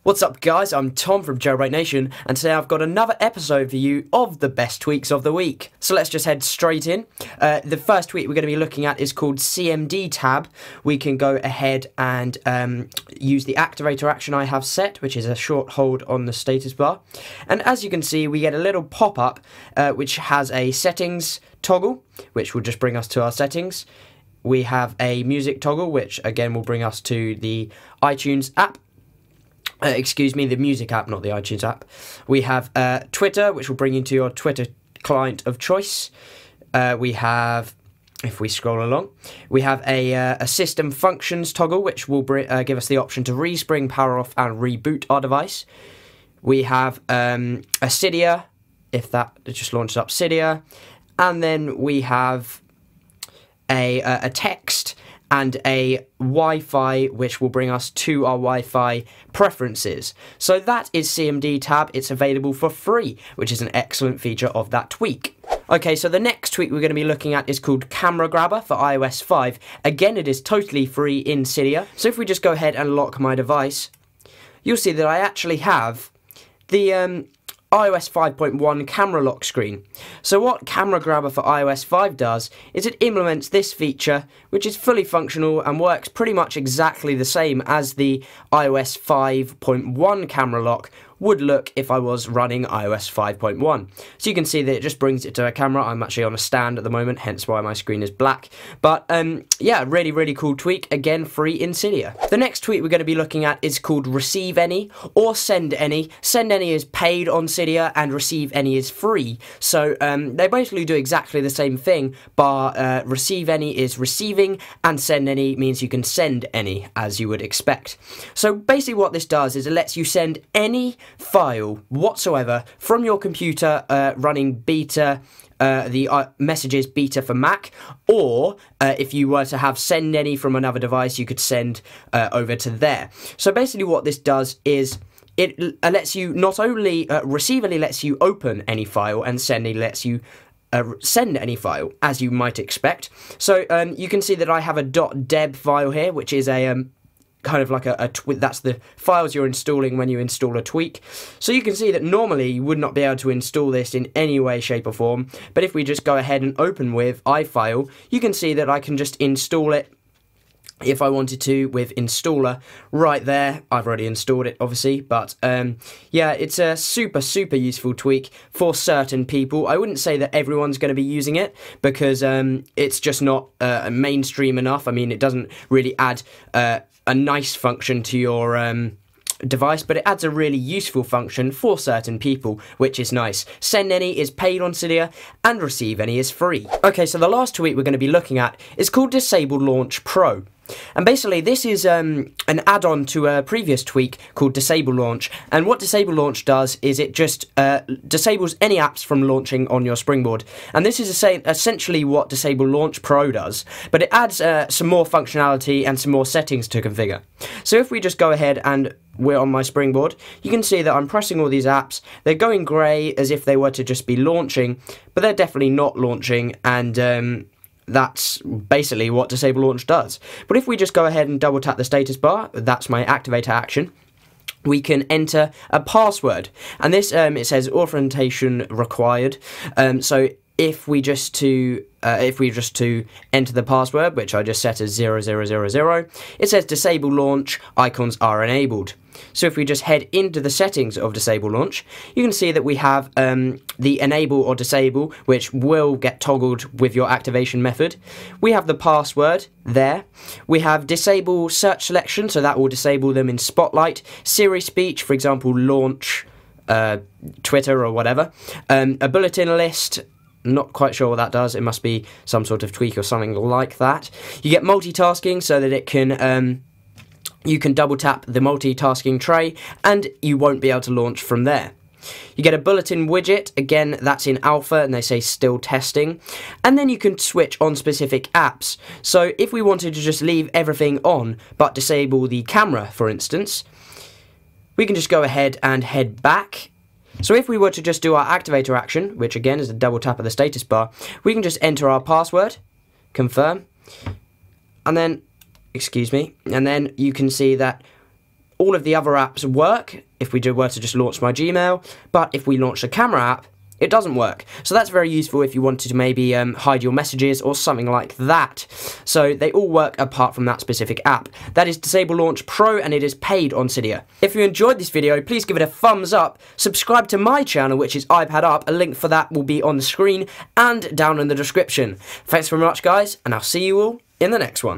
What's up guys, I'm Tom from Jailbreak Nation, and today I've got another episode for you of the best tweaks of the week. So let's just head straight in. The first tweak we're going to be looking at is called CMD tab. We can go ahead and use the activator action I have set, which is a short hold on the status bar. And as you can see, we get a little pop-up which has a settings toggle, which will just bring us to our settings. We have a music toggle, which again will bring us to the iTunes app. The music app, not the iTunes app. We have Twitter, which will bring you to your Twitter client of choice. We have, if we scroll along, we have a system functions toggle, which will give us the option to respring, power off, and reboot our device. We have a cydia, if that just launches up cydia. And then we have a text and a Wi-Fi, which will bring us to our Wi-Fi preferences. So that is CMD tab. It's available for free, which is an excellent feature of that tweak. Okay, so the next tweak we're going to be looking at is called Camera Grabber for iOS 5. Again, it is totally free in Cydia. So if we just go ahead and lock my device, you'll see that I actually have the iOS 5.1 camera lock screen. So what Camera Grabber for iOS 5 does is it implements this feature, which is fully functional and works pretty much exactly the same as the iOS 5.1 camera lock would look if I was running iOS 5.1. So you can see that it just brings it to a camera. I'm actually on a stand at the moment, hence why my screen is black. But yeah, really cool tweak, again free in Cydia. The next tweak we're going to be looking at is called Receive Any or Send Any. Send Any is paid on Cydia and Receive Any is free. So they basically do exactly the same thing, but Receive Any is receiving and Send Any means you can send any, as you would expect. So basically what this does is it lets you send any file whatsoever from your computer running beta, the messages beta for Mac, or if you were to have send any from another device, you could send over to there. So basically what this does is it lets you not only Receive Any lets you open any file, and Send Any lets you send any file, as you might expect. So you can see that I have a .deb file here, which is a kind of like that's the files you're installing when you install a tweak. So you can see that normally you would not be able to install this in any way, shape or form, but if we just go ahead and open with iFile, you can see that I can just install it if I wanted to with installer right there. I've already installed it obviously, but yeah, it's a super useful tweak for certain people. I wouldn't say that everyone's going to be using it because it's just not mainstream enough. I mean, it doesn't really add a nice function to your device, but it adds a really useful function for certain people, which is nice. Send Any is paid on Cydia and Receive Any is free. Okay, so the last tweak we're going to be looking at is called Disable Launch Pro. And basically this is an add-on to a previous tweak called Disable Launch, and what Disable Launch does is it just disables any apps from launching on your Springboard, and this is essentially what Disable Launch Pro does, but it adds some more functionality and some more settings to configure. So if we just go ahead and we're on my Springboard, you can see that I'm pressing all these apps. They're going grey as if they were to just be launching, but they're definitely not launching, and that's basically what Disable Launch does. But if we just go ahead and double tap the status bar, that's my activator action, we can enter a password, and this it says authentication required. So if we just to enter the password, which I just set as 0000, it says Disable Launch icons are enabled. So if we just head into the settings of Disable Launch, you can see that we have the enable or disable, which will get toggled with your activation method. We have the password there. We have disable search selection, so that will disable them in Spotlight. Siri speech, for example, launch Twitter or whatever. A bulletin list. Not quite sure what that does. It must be some sort of tweak or something like that. You get multitasking so that it can you can double tap the multitasking tray and you won't be able to launch from there. You get a bulletin widget, again that's in alpha and they say still testing, and then you can switch on specific apps. So if we wanted to just leave everything on but disable the camera, for instance, we can just go ahead and head back. So if we were to just do our activator action, which again is a double tap of the status bar, we can just enter our password, confirm, and then, excuse me, and then you can see that all of the other apps work if we were to just launch my Gmail, but if we launch a camera app, it doesn't work. So that's very useful if you wanted to maybe hide your messages or something like that. So they all work apart from that specific app. That is Disable Launch Pro, and it is paid on Cydia. If you enjoyed this video, please give it a thumbs up. Subscribe to my channel, which is iPad Up. A link for that will be on the screen and down in the description. Thanks very much, guys, and I'll see you all in the next one.